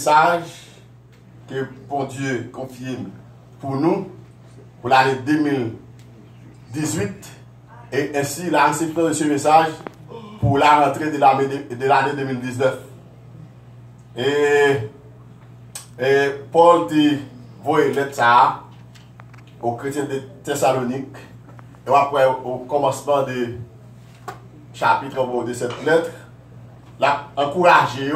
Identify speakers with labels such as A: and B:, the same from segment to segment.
A: Message que bon Dieu confirme pour nous pour l'année 2018 et ainsi la réception de ce message pour la rentrée de l'année 2019. Et Paul dit voyez lettre ça aux chrétiens de Thessalonique et après au commencement du chapitre de cette lettre, là encourager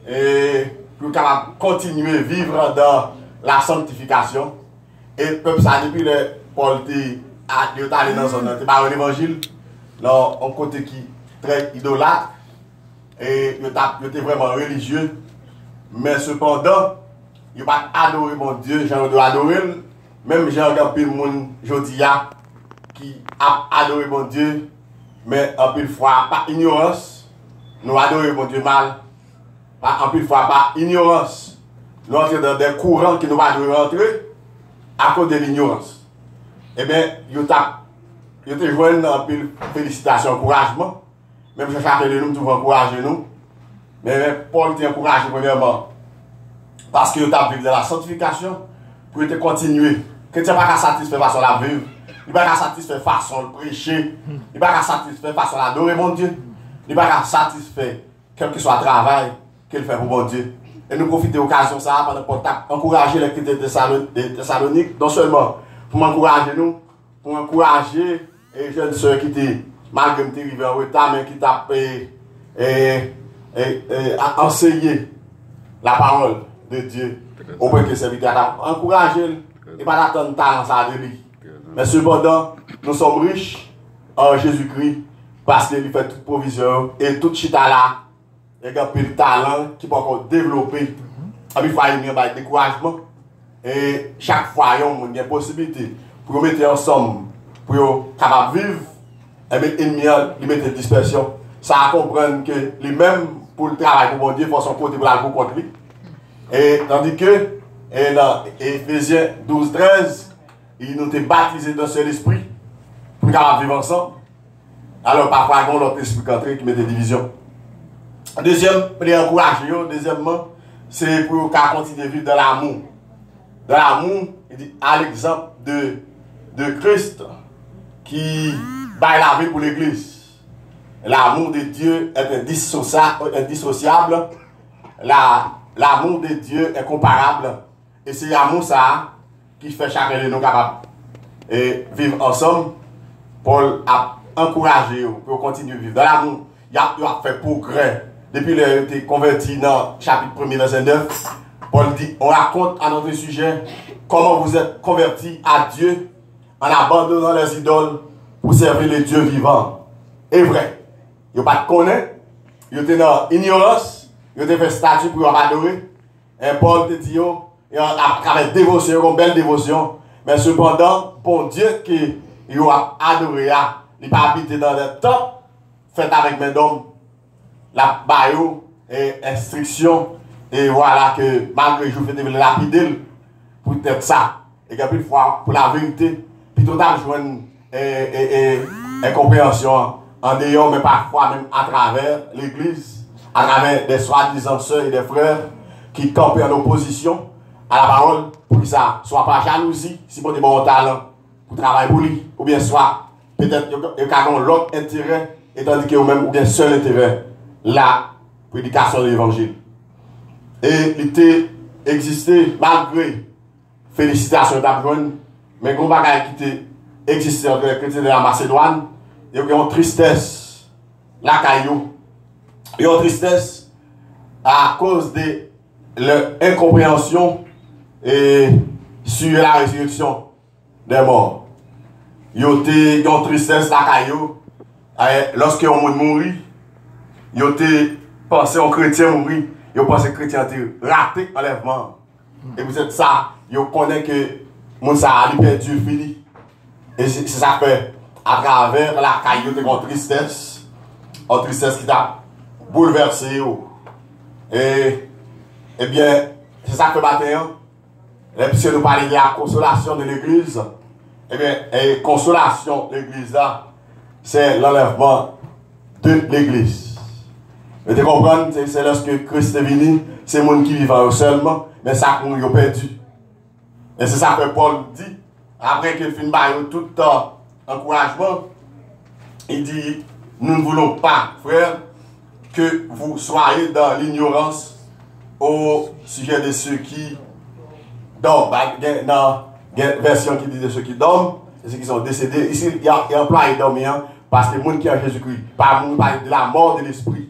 A: et pour continuer à vivre dans la sanctification. Et peuple ça depuis le Paul dit allé dans un évangile dans un côté qui très idolâtre et il était vraiment religieux, mais cependant il n'a pas adoré mon Dieu, j'ai adoré, même j'ai regardé le monde aujourd'hui qui a adoré mon Dieu, mais en plus fois par ignorance, nous adorons mon Dieu mal. En plus fois par ignorance, nous entrons dans des courants qui nous va rentrer à cause de l'ignorance. Eh bien, il te joint un peu félicitations, encouragement. Même si chacun de nous toujours encourager nous. Mais Paul t'a encouragé premièrement. Parce que tu as vécu de la sanctification pour te continuer. Que tu n'as pas satisfait façon la vivre. Il n'est pas satisfait façon de prêcher. Il n'est pas satisfait façon d'adorer mon Dieu. Il n'est pas satisfait quel que soit le travail qu'il fait pour mon Dieu. Et nous profitons de l'occasion ça pour encourager les chrétiens de Thessalonique, non seulement pour m'encourager nous, pour encourager les jeunes soeurs qui étaient, malgré que arrivés en retard, mais qui t'a enseigné la parole de Dieu au point que c'est vite à encourager et pas d'attendre talent ça de lui. Mais cependant, nous sommes riches en Jésus-Christ parce qu'il fait toute provision et toute chita là. Il y a un peu de talent qui peut encore développer. Il faut aller un découragement. Et chaque fois, il y a une possibilité pour mettre ensemble, pour capable vivre. Et bien, il met une dispersion. Ça a comprendre que lui-même, pour le travail pour mon Dieu, il faut son côté pour la contre lui. Et tandis que, dans Éphésiens 12-13, il nous a baptisé dans seul esprit pour capable vivre ensemble. Alors, parfois, il y a l'autre esprit qui met des divisions. Deuxième, pour les encourager, deuxièmement, c'est pour qu'on continue de vivre dans l'amour. Dans l'amour, il dit à l'exemple de Christ qui bat la vie pour l'Église. L'amour de Dieu est indissociable. L'amour de Dieu est comparable. Et c'est l'amour ça qui fait chacun de nous capable de vivre ensemble. Paul a encouragé pour continuer de vivre dans l'amour. Il a fait progrès. Depuis qu'il a été converti dans le chapitre 1er, verset 9, Paul dit, on raconte à notre sujet comment vous êtes convertis à Dieu en abandonnant les idoles pour servir les dieux vivants. Et vrai, il n'y a pas de connaître, il était dans l'ignorance, il était fait statut pour adorer. Et Paul te dit, il a dévotion, une belle dévotion, mais cependant, bon Dieu qui a adoré, il n'a pas habité dans des temples faits avec mes d'hommes. La baillot et instruction et voilà que malgré je fais lapider pour être ça et puis fois pour la vérité puis tout à joindre et compréhension en dehors mais parfois même à travers l'église à travers des soi-disant sœurs et des frères qui campent en opposition à la parole pour que ça soit pas jalousie si bon des bons talents pour travailler pour lui ou bien soit peut-être il y a l'autre intérêt et tandis que même ou bien seul intérêt la prédication de l'évangile. Et il était existé malgré félicitations d'Abraham, mais il y a un qui existait entre les chrétiens de la Macédoine, il y a une tristesse, la caillou, il y a une tristesse à cause de l'incompréhension sur la résurrection des morts. Il y a une tristesse, la caillou, lorsque un monde mourit. Ils ont pensé aux chrétiens mourir, ils ont pensé que les chrétiens ont raté l'enlèvement. Et vous êtes ça, ils connaissent que mon ça a perdu fini. Et c'est ça fait à travers la caillou de une tristesse qui t'a bouleversé. Et bien, c'est ça que matin, puisque nous parlons de la consolation de l'église, et bien, et consolation de l'église là, c'est l'enlèvement de l'église. Mais tu comprends, c'est lorsque Christ est venu, c'est le monde qui vit seulement, mais ça qu'on a perdu. Et c'est ça que Paul dit, après qu'il finit par tout encouragement, il dit, nous ne voulons pas, frère, que vous soyez dans l'ignorance au sujet de ceux qui dorment. Dans la version qui dit de ceux qui dorment, et ceux qui sont décédés. Ici, il y a employé dormir parce que les gens qui sont en Jésus-Christ, pas de la mort de l'esprit.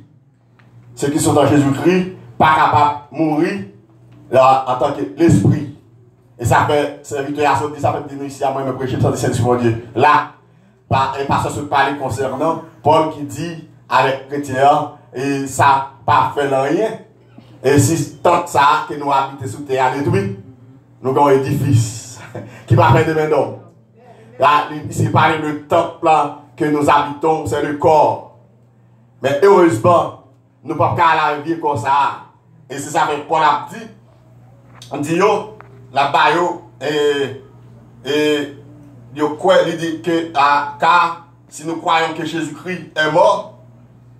A: Ceux qui sont en Jésus-Christ, pas capables de mourir là, en tant que l'esprit. Et ça fait, c'est Victoria Sauti, ça fait dire ici à moi, me prêcher dans le Saint-Esprit, Dieu. Là, parce que je parle concernant Paul qui dit avec chrétien, et ça pas fait rien. Et si tant ça que nous habitons sous terre détruit, nous avons un édifice qui va faire de main d'homme. Là, ici, parle le temple que nous habitons, c'est le corps. Mais heureusement, nous ne pouvons pas la vie comme ça. Et c'est ça que Paul a dit. On dit, yo, là-bas, il dit que, car si nous croyons que Jésus-Christ est mort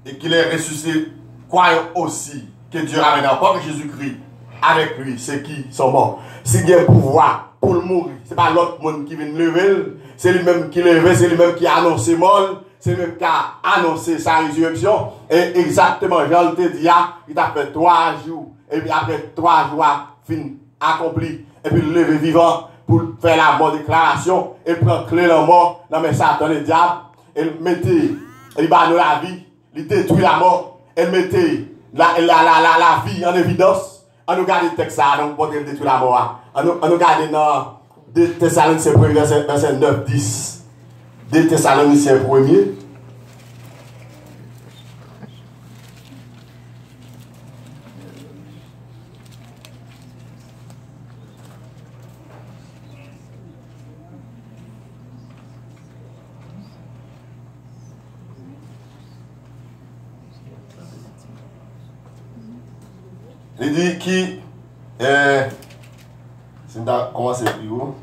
A: et qu'il est ressuscité, croyons aussi que Dieu ramène encore Jésus-Christ avec lui, ceux qui sont morts. S'il y a un pouvoir pour le mourir, ce n'est pas l'autre monde qui vient lever, c'est lui-même qui lève, c'est lui-même qui a annoncé mort, c'est lui-même qui a annoncé sa résurrection. Et exactement, Jean te dit, il a fait 3 jours, et puis après 3 jours, fin accompli, et puis lever vivant pour faire la bonne déclaration, et prendre clé la mort, dans mes Satan le diable, et mettait, il va nous la vie, il détruit la mort, et mettait la vie en évidence. On nous garde le texte, donc pour détruire la mort. On nous garde dans 2 Thessaloniciens 1, verset 9-10. 2 Thessaloniciens 1. Il dit qui c'est comment c'est plus haut.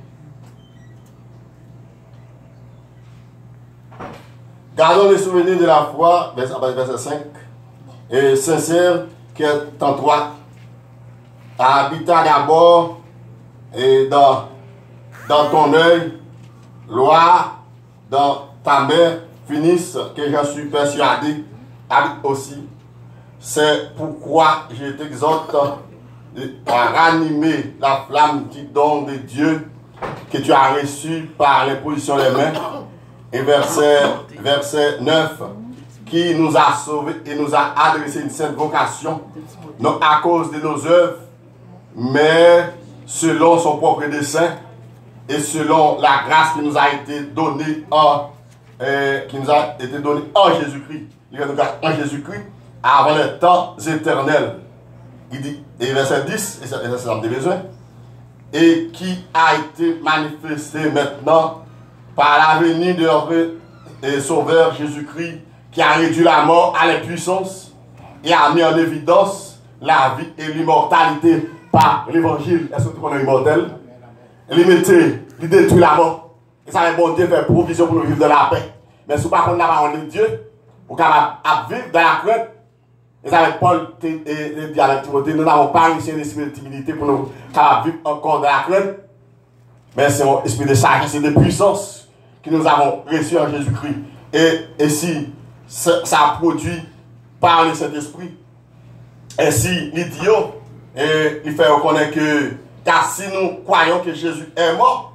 A: Gardons les souvenirs de la foi, verset 5, et sincère qui est en toi, habitant d'abord et dans ton œil, loi dans ta main, finisse que je suis persuadé, habite aussi. C'est pourquoi je t'exhorte à ranimer la flamme du don de Dieu que tu as reçu par l'imposition des mains. Et verset 9, qui nous a sauvés et nous a adressé une sainte vocation, non à cause de nos œuvres, mais selon son propre dessein et selon la grâce qui nous a été donnée en Jésus-Christ. En Jésus-Christ, avant les temps éternels. Il dit, et verset 10, et ça me dit besoin, et qui a été manifesté maintenant par la venue de notre Sauveur Jésus-Christ, qui a réduit la mort à l'impuissance et a mis en évidence la vie et l'immortalité par l'évangile. Est-ce que on est immortel? Il détruit la mort. Et ça va bon Dieu faire provision pour nous vivre de la paix. Mais si vous ne connaissez pas la parole de Dieu, vous êtes capable de vivre dans la crainte. Et ça avec Paul et dit avec Timothée, nous n'avons pas réussi un esprit de timidité pour nous capables de vivre encore dans la crainte. Mais c'est un esprit de sagesse et de puissance que nous avons reçu en Jésus-Christ. Et si ça produit par le Saint-Esprit, et si l'idiot, il fait reconnaître que, car si nous croyons que Jésus est mort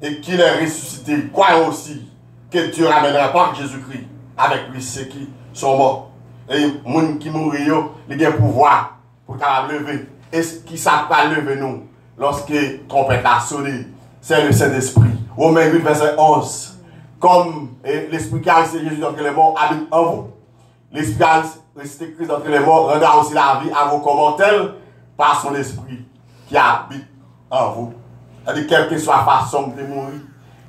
A: et qu'il est ressuscité, croyons aussi que Dieu ramènera par Jésus-Christ avec lui ceux qui sont morts. Et les gens qui mourent, ils ont le pouvoir pour lever. Et qui ça va lever nous lorsque la trompette a sonné? C'est le Saint-Esprit. Romains 8, verset 11. Comme l'Esprit qui a resté Jésus d'entre les morts habite en vous, l'Esprit qui a resté Christ d'entre les morts rendra aussi la vie à vos commentaires par son Esprit qui habite en vous. C'est-à-dire, quelle que soit la façon de mourir,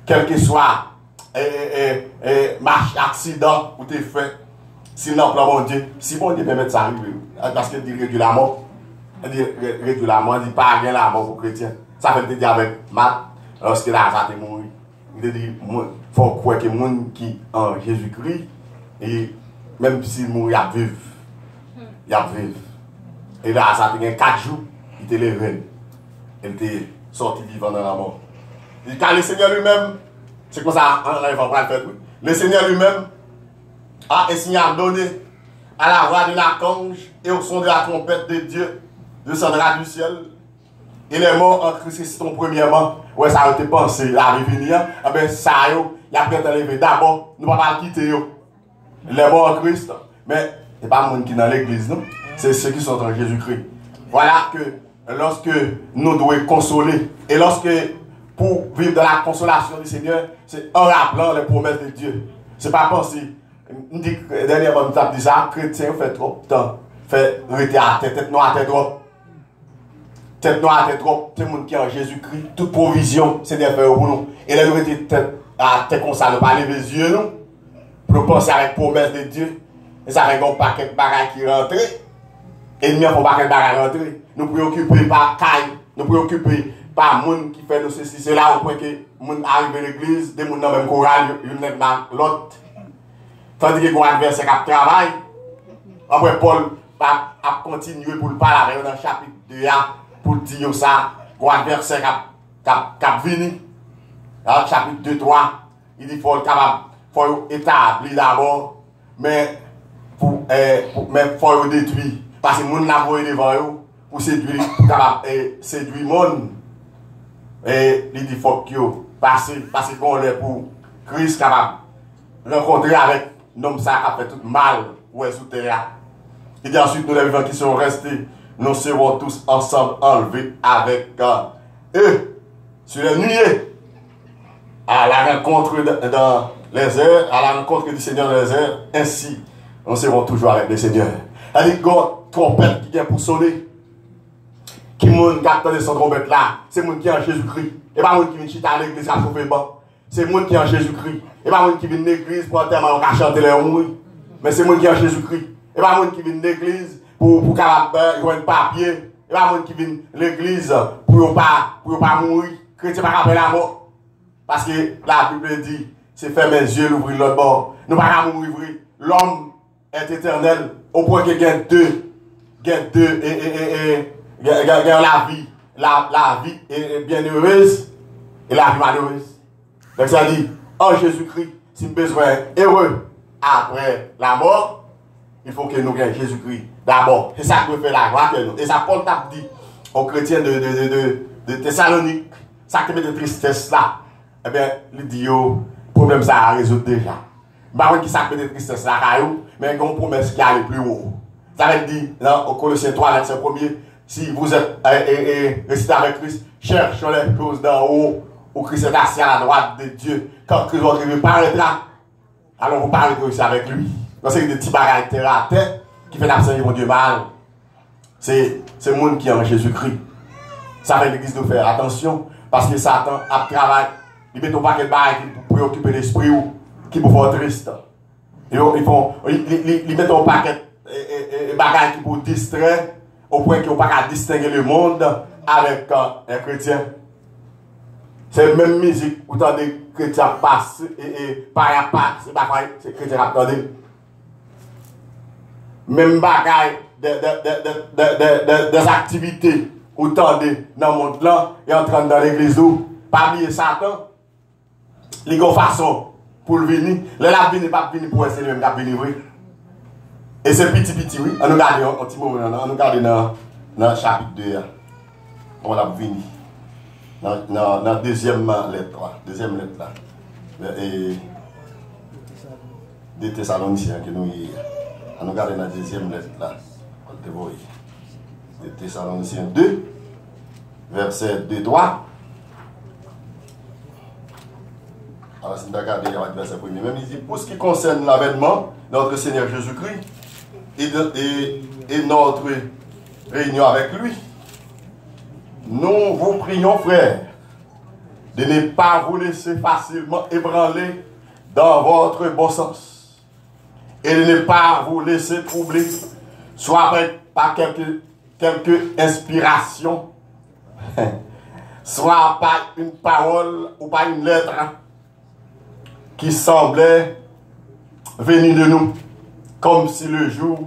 A: quel que soit accident où tu es fait, si non, mon Dieu, si bon Dieu permet de ça arriver, parce qu'il dit réduire la mort, il dit réduire la mort, il dit pas rien la mort pour les chrétiens. Ça fait dire avec Matt, lorsque Lazare est mort, il dit, il faut croire que les gens qui en Jésus-Christ, et même s'ils mourent à vivre, il a vécu. Et là, ça a 4 jours, il était levé. Il était sorti vivant dans la mort. Et quand le Seigneur lui-même, c'est comme ça, il va le faire, oui. Le Seigneur lui-même a un signal donné à la voix de l'archange et au son de la trompette de Dieu descendra du ciel. Il est mort en Christ, premièrement. Ouais, ça a été pensé, la revenir. Eh bien, ça, il a peut-être levé. D'abord, nous ne pouvons pas le quitter. Il est mort en Christ. Mais ce n'est pas le monde qui est dans l'église, non? C'est ceux qui sont en Jésus-Christ. Voilà que lorsque nous devons consoler, et lorsque pour vivre dans la consolation du Seigneur, c'est en rappelant les promesses de Dieu. Ce n'est pas penser. Dernièrement, nous avons dit ça, chrétien fait trop de temps. Fait rester à tête noire, tête droite. Tête noire, tête droite, tout le monde qui est en Jésus-Christ, toute provision, c'est des faire pour nous. Et là, nous étions tête à tête comme ça, nous pas lever les yeux, nous, pour penser avec promesse de Dieu. Et ça fait un paquet de bagages qui rentrent. Et nous avons un paquet de bagages rentrer. Nous préoccupons par caille, nous préoccupons par les gens qui font nous ceci, cela, au point que les gens arrivent à l'église, des gens dans le même choral, ils viennent dans l'autre. Tandis que les adversaires qui travaillent, après Paul a continué pour le parler avec dans le chapitre 2, pour dire ça, les adversaires qui viennent, dans le chapitre 2, 3, il dit qu'il faut établir d'abord, mais il faut détruire. Parce que les gens n'ont pas devant eux pour séduire le monde. Et il dit qu'il faut que parce qu'on est pour Christ capable de rencontrer avec l'homme ça qui a fait tout mal ou est sous terre. Il dit ensuite nous les vivants qui sont restés, nous serons tous ensemble enlevés avec eux sur les nuées à la rencontre dans les airs, à la rencontre du Seigneur dans les airs. Ainsi, nous serons toujours avec le Seigneur. C'est-à-dire que trompette qui vient pour sonner. Qui moun qui attend son trompette là, c'est moun qui est en Jésus-Christ. Et pas moun qui vient chiter à l'église à chauffer bon. C'est moun qui est en Jésus-Christ. Et pas moun qui vient de l'église pour tellement qu'à chanter les mouilles. Mais c'est moun qui est en Jésus-Christ. Et pas moun qui vient de l'église pour jouer un papier. Et pas moun qui vient de l'église pour pas mourir. Chrétien pas rappeler la mort. Parce que la Bible dit, c'est fermer les yeux, l'ouvrir l'autre bord. Nous pas mourir. L'homme est éternel au point qu'il y a deux la vie est bien heureuse et la vie malheureuse. Donc ça dit, en Jésus-Christ, si nous avons besoin heureux après la mort, il faut que nous ayons Jésus-Christ d'abord. C'est ça qui fait la gloire que nous. Et ça, Paul t'a dit aux chrétiens de Thessalonique, ça qui met de tristesse là, eh bien, il dit, le problème ça a résolu déjà. Pas qui ça fait de tristesse là, mais il y a une promesse qui allait plus haut. Ça veut dire, dans Colossiens 3, verset 1er, si vous êtes resté avec Christ, cherchez les choses d'en haut, où Christ est assis à la droite de Dieu. Quand Christ va paraîtra, alors vous parlez aussi avec lui. Donc c'est des petits bagages terre à terre qui fait l'absence de Dieu mal. C'est le monde qui est en Jésus-Christ. Ça fait l'église de faire attention, parce que Satan a travaillé. Il met un paquet de bagages pour préoccuper l'esprit ou qui vous font triste. Ils mettent un paquet de bagages qui vous distraire au point qu'ils n'ont pas qu'à distinguer le monde avec les chrétiens. C'est la même musique où les chrétiens passent et pas à pas, c'est pas vrai, c'est chrétiens qui attendent. Même bagaille des activités où tendez dans le monde là et en train dans l'église où, pas oublier Satan, les gars façon pour le venir, le la venir pas venir pour essayer même la venir oui. Et c'est petit oui, on nous garde un petit moment, on nous garde dans le chapitre 2. On l'a venir. Dans la deuxième lettre là. Et des Thessaloniciens que nous y on nous regarde dans la deuxième lettre là. On te voit. Des Thessaloniciens 2, verset 2-3. Alors, si nous regardons le verset 1er, même il dit, pour ce qui concerne l'avènement de notre Seigneur Jésus-Christ et notre réunion avec lui, nous vous prions, frères, de ne pas vous laisser facilement ébranler dans votre bon sens et de ne pas vous laisser troubler, soit par quelque inspiration, soit par une parole ou par une lettre qui semblait venir de nous, comme si le jour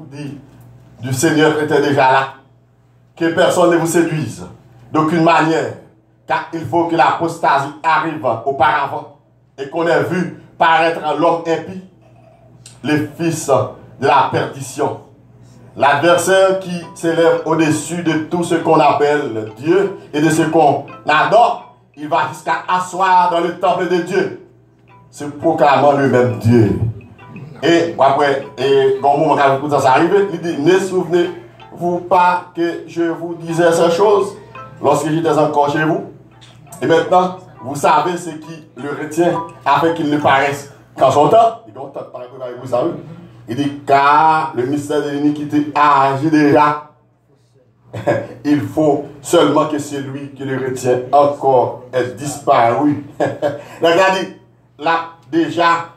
A: du Seigneur était déjà là. Que personne ne vous séduise d'aucune manière, car il faut que l'apostasie arrive auparavant et qu'on ait vu paraître l'homme impie, les fils de la perdition. L'adversaire qui s'élève au-dessus de tout ce qu'on appelle Dieu et de ce qu'on adore, il va jusqu'à asseoir dans le temple de Dieu, se proclamant lui-même Dieu. Et après, bon moment quand ça arrive, il dit, ne souvenez-vous pas que je vous disais ces choses lorsque j'étais encore chez vous? Et maintenant, vous savez ce qui le retient afin qu'il ne paraisse qu'en son temps. Il dit, car le mystère de l'iniquité agit déjà. Il faut seulement que celui qui le retient encore ait disparu. Regardez, là déjà,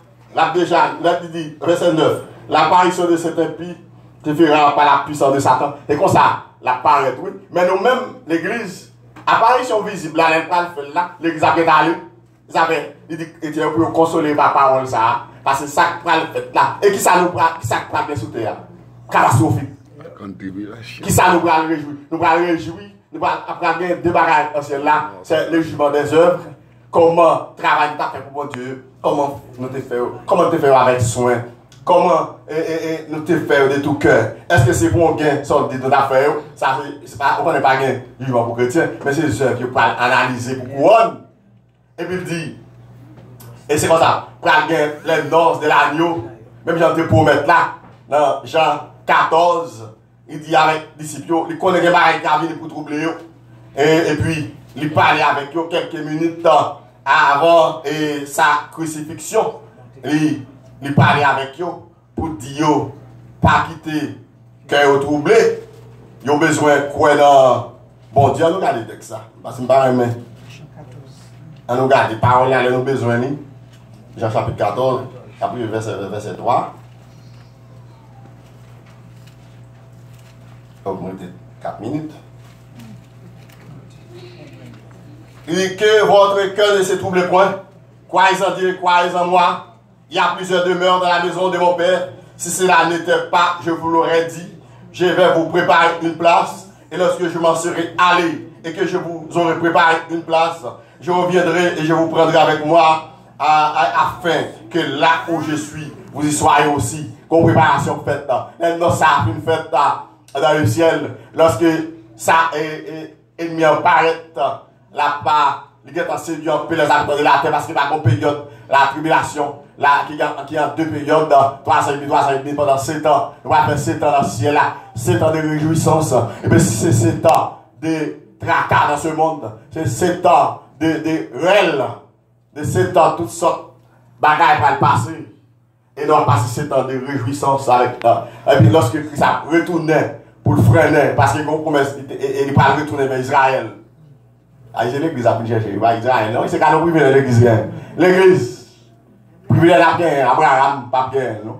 A: il dit, verset 9, l'apparition de cet impie se fera par la puissance de Satan. Et comme ça, l'apparaît, oui. Mais nous-mêmes, l'église, apparition visible, là, l'église a bien allé. Il dit, Étienne, pour consoler ma parole, ça. Parce que ça prend le fait là. Et qui ça nous prend, bien sous terre? Catastrophique. Qui ça nous prend le réjouir? Nous prend le réjouir. Nous prend après deux bagages anciens là. C'est le jugement des œuvres. Comment travailler fait pour mon Dieu? Comment nous te faire? Comment te faire avec soin? Comment nous te faire de tout cœur? Est-ce que c'est pour un gain sorte de affaires? Ça, c'est pas, on n'est pas gain jugement pour chrétien, mais c'est les œuvres qui peuvent analyser pour couronne. Et puis il dit, et c'est comme ça, pour les noces de l'agneau, même Jean te promet là, dans Jean 14, il dit avec les disciples, il connaît les barils qui viennent pour troubler. Et puis, il parlait avec eux quelques minutes avant sa crucifixion. Il parlait avec eux pour dire, pas quitter cœur troublé. Ils ont besoin de quoi dans. Bon Dieu, nous regardons le texte ça. Parce que je ne sais pas, mais. On nous regarde les paroles, nous avons besoin de. Jean chapitre 14, chapitre verset 3. Augmenter 4 minutes. Il dit que votre cœur ne se trouble point. Croyez en Dieu, croyez en moi. Il y a plusieurs demeures dans la maison de mon Père. Si cela n'était pas, je vous l'aurais dit. Je vais vous préparer une place. Et lorsque je m'en serai allé et que je vous aurai préparé une place, je reviendrai et je vous prendrai avec moi afin que là où je suis, vous y soyez aussi. Comme préparation faite. Maintenant, ça a une fête dans le ciel. Lorsque ça est ennemi apparaît, la part, il y a séduit un peu les habitants de la terre parce qu'il y a une période, la tribulation, qui est en deux périodes, 3 ans et demi pendant 7 ans. On va faire 7 ans dans le ciel là, 7 ans de réjouissance. Et bien si c'est 7 ans de tracas dans ce monde, c'est 7 ans de réel, de 7 ans, toutes sortes de bagailles pour le passer. Et nous avons passé 7 ans de réjouissance avec ça. Et puis lorsque Christ a retourné pour le freiner, parce qu'il a une promesse, il va retourner vers Israël. C'est l'église a pu chercher, il va Israël, non? C'est quand nous privons l'église. L'église, privé la bien, Abraham, pas bien, non?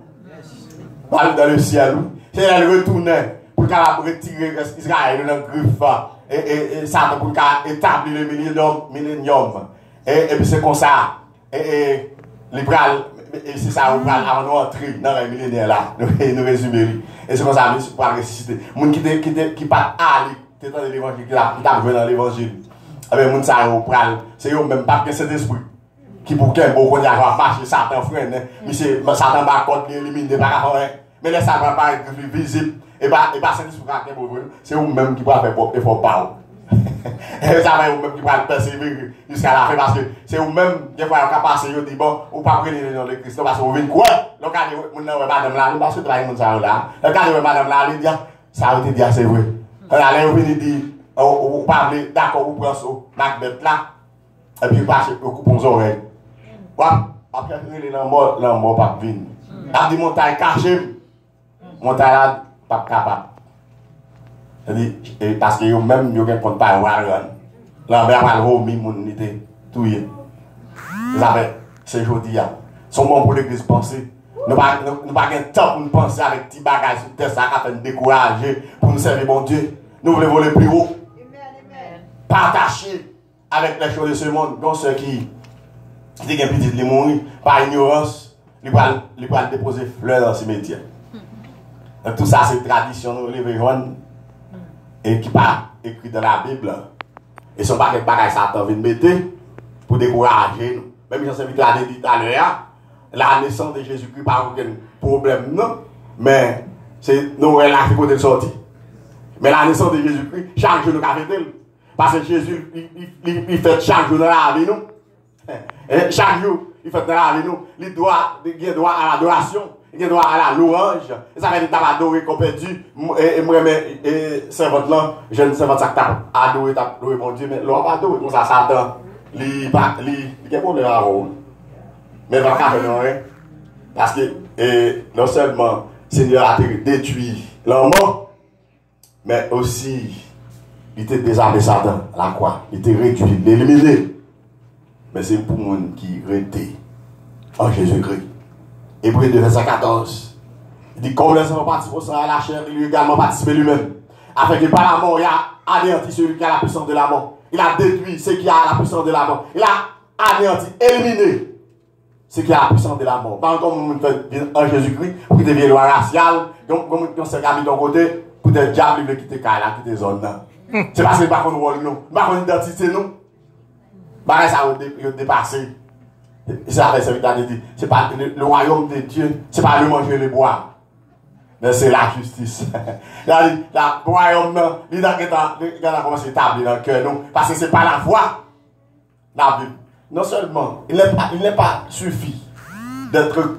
A: Dans le ciel, c'est elle retourner pour retirer Israël dans le griffe et ça pour établir le millénium. Et puis c'est comme ça. Et c'est ça, on va avant nous entrer dans le millénaire là, nous résumer. Et c'est comme ça, nous pour ressusciter. Les gens qui pas aller, qui dans l'évangile, qui t'a joué dans l'évangile. Avec les gens c'est eux même pas que cet esprit. Qui pour qu'un beau qu'on y a marché, Satan freine. Mais Satan va contre l'éliminer, pas mais les Satan pas être visible. Et pas cet esprit qui est mauvais. C'est eux-mêmes qui vont faire effort par eux. Et ça va eux-mêmes qui vont persévérer jusqu'à la fin parce que c'est eux-mêmes qui vont passer. Ils disent bon, ou pas prendre le nom de Christ parce qu'on vient quoi? Le cas de madame là, parce que tu vas y là. Le cas de madame là, il dit ça a été dit c'est vrai. Là, on vient dire, on parle d'accord, on prend ça, Macbeth là, et puis on passe, on coupe les oreilles. Après, on est mort pas venir. On dit montagne cachée, montagne là, pas capable. Parce que même ils ne comptent pas Warren. Lambert va le remis, mon était tout. C'est aujourd'hui. Son bon pour l'église penser. Nous n'avons pas de temps pour nous penser avec petits bagages sur terre, ça va nous décourager pour nous servir mon Dieu. Nous voulons voler plus haut. Partager avec les choses de ce monde. Donc ceux qui ont un petit mourir par ignorance, ils vont déposer fleurs dans ce métier. Tout ça, c'est tradition, nous les et qui pas écrit dans la Bible. Et ce n'est pas quelque chose Satan vient mettre pour décourager nous. Même si on s'est dit tout à l'heure, la naissance de Jésus-Christ, pas aucun problème, non. Mais c'est nous, là, qui côté sorti. Mais la naissance de Jésus-Christ, chaque jour nous avons fait. Parce que Jésus, il fait chaque jour dans la vie, nous. Et chaque jour, il fait dans la vie, nous. Il doit à l'adoration. Il doit à la louange. Et ça fait que tu as adoré qu'on perdu. Et moi, servante là, je ne sais pas ça que tu as adoré, mon Dieu, mais l'homme pas adoré. Comme ça, Satan, il y a un problème à vous. Mais il va pas faire rien. Parce que non seulement le Seigneur a détruit l'homme, mais aussi il était désarmé Satan, la croix. Il était réduit, éliminé. Mais c'est pour moi qui était en Jésus-Christ. Hébreux 2, verset 14. Il dit, comme les hommes participent à la chair, il lui également participé lui-même. Afin que par la mort, il a anéanti celui qui a la puissance de la mort. Il a détruit ce qui a la puissance de la mort. Il a anéanti, éliminé ce qui a la puissance de la mort. Pas comme on fait en Jésus-Christ, pour qu'il devienne loi raciale, comme on s'est mis de ton côté, pour que le diable veut quitter Kaila, quitter zone. C'est parce que pas qu'on rôle nous, pas qu'on identité nous. Bah ça a dépassé. C'est avec ce que dit. C'est pas le royaume de Dieu, c'est pas le manger et le boire. Mais c'est la justice. Le royaume, il a commencé à établir dans le cœur. Parce que ce n'est pas la foi. La Bible. Non seulement, il n'est pas suffi d'être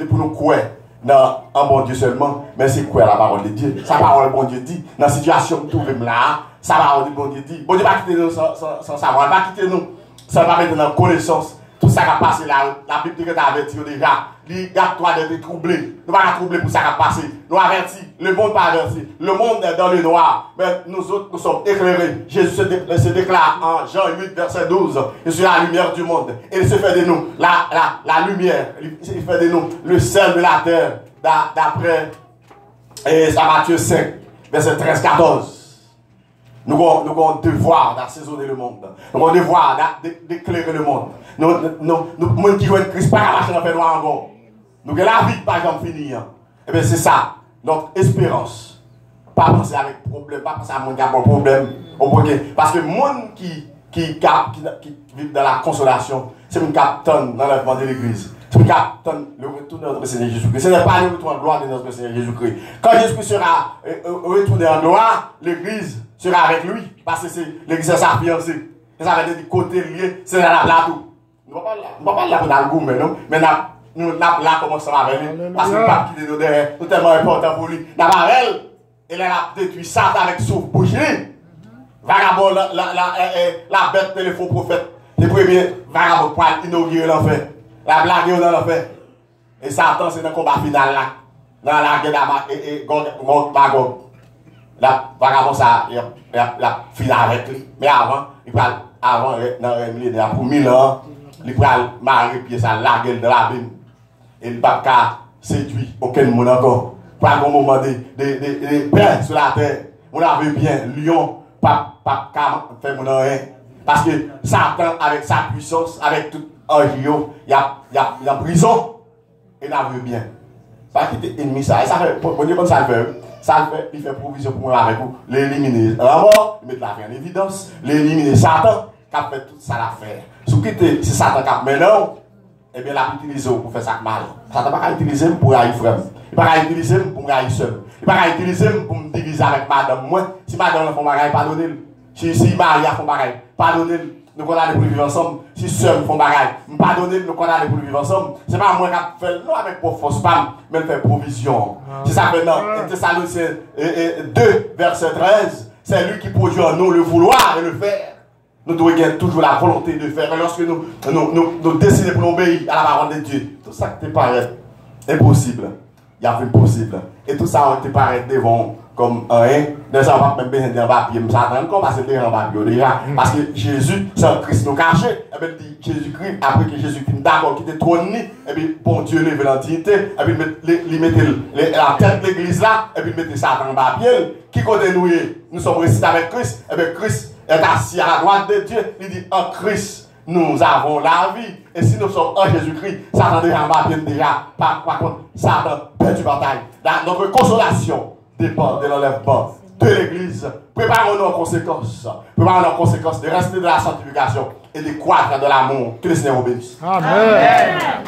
A: pour nous croire dans un bon Dieu seulement, mais c'est croire la parole de Dieu. Sa parole, bon Dieu dit, dans la situation que nous trouvons là, sa parole de bon Dieu dit. Bon Dieu va quitter nous sans savoir, il va quitter nous. Ça va mettre dans connaissance. Tout ça qui a passé là, la Bible dit que tu as averti déjà. Garde-toi d'être troublé. Nous ne pas troubler pour ça qui a passé. Nous avertis. Le monde pas averti. Le monde est dans le noir. Mais nous autres, nous sommes éclairés. Jésus se déclare en Jean 8, verset 12. Je suis la lumière du monde. Et il se fait de nous la lumière. Il fait de nous le sel de la terre. D'après Matthieu 5, verset 13-14. Nous avons un devoir d'assaisonner le monde. Nous avons un devoir d'éclairer le monde. Nous, gens qui jouent une crise, pas la marche dans le noir encore. Nous avons la vie, par exemple, finie. Et bien, c'est ça, notre espérance. Pas penser avec problème, pas penser à mon qui a un problème. Parce que le monde qui vit dans la consolation, c'est mon capitaine dans l'enlèvement de l'église. C'est mon capitaine le retour de notre Seigneur Jésus-Christ. Ce n'est pas le retour en gloire de notre Seigneur Jésus-Christ. Quand Jésus-Christ sera retourné en gloire, l'église sera avec lui, parce que l'église est sa fiancée. Et ça veut dire côté lié, c'est dans la plateau. Nous ne pouvons pas là pour le goût, mais nous n'avons pas là comment ça va avec lui. Parce que nous ne pouvons pas quitter nous derrière, nous tellement important pour lui. Nous avons elle, elle a détruit Satan avec souffle bouche. Vagabond, la bête de faux prophètes, les premiers vagabonds pour inaugurer l'enfer. La blague dans l'enfer. Et Satan, c'est dans le combat final là. Dans la guerre et Magog. La vagabond, ça, il a fini avec lui. Mais avant, il parle, avant, dans le millénaire, pour 1000 ans, il parle, marier, puis ça, la gueule de la Bible. Et il ne peut pas séduire aucun monde encore. Pas un moment de paix sur la terre. On avait bien, Lion, pas faire mon rien. Parce que Satan, avec sa puissance, avec tout Angio, il y a prison. Et il avait bien. Pas quitter l'ennemi, ça. Et ça fait, pour dire comme ça le fait. Ça le fait, il fait provision pour moi avec vous. L'éliminer en mort, il met la vie en évidence. L'éliminer Satan, qui a fait tout ça l'affaire. Si Satan qui a maintenant, eh bien, il a utilisé pour faire ça mal. Satan n'a pas utilisé pour aller frère. Il n'a pas utilisé pour me aller seul. Il n'a pas utilisé pour me diviser avec madame. Moi, si madame ne fait pas pardonnez-le. Si Maria fait pas pardonnez-le. Nous allons pour vivre ensemble. Si seul font bagaille, pardonnez-nous, nous allons pour vivre ensemble. Ce n'est pas moi qui fais non avec pour force femme, mais elle fait provision. C'est ça maintenant. Thessaloniciens 2, verset 13. C'est lui qui produit en nous le vouloir et le faire. Nous devons avoir toujours la volonté de faire. Et lorsque nous décidons pour nous obéir à la parole de Dieu, tout ça qui te paraît impossible, il y a impossible. Et tout ça te paraît devant comme un, ne ça va même bien dans papier, ça attend encore parce que c'est en papier déjà. Parce que Jésus, c'est un Christ nous caché. Et bien, Jésus-Christ, après que Jésus-Christ d'accord, qui était trôné, et puis bon Dieu lève l'entité, et puis il mettait la tête de l'église là, et puis il mettait ça dans papier. Qui côté nous sommes restés avec Christ, et bien Christ est assis à la droite de Dieu. Il dit en Christ, nous avons la vie. Et si nous sommes en Jésus-Christ, Satan déjà en papier déjà. Par contre, Satan paix du bataille. Notre consolation dépend de l'enlèvement de l'Église. Préparons-nous en conséquence. Préparons-nous en conséquence de rester dans la sanctification et de croître dans l'amour. Que le Seigneur vous bénisse.
B: Amen.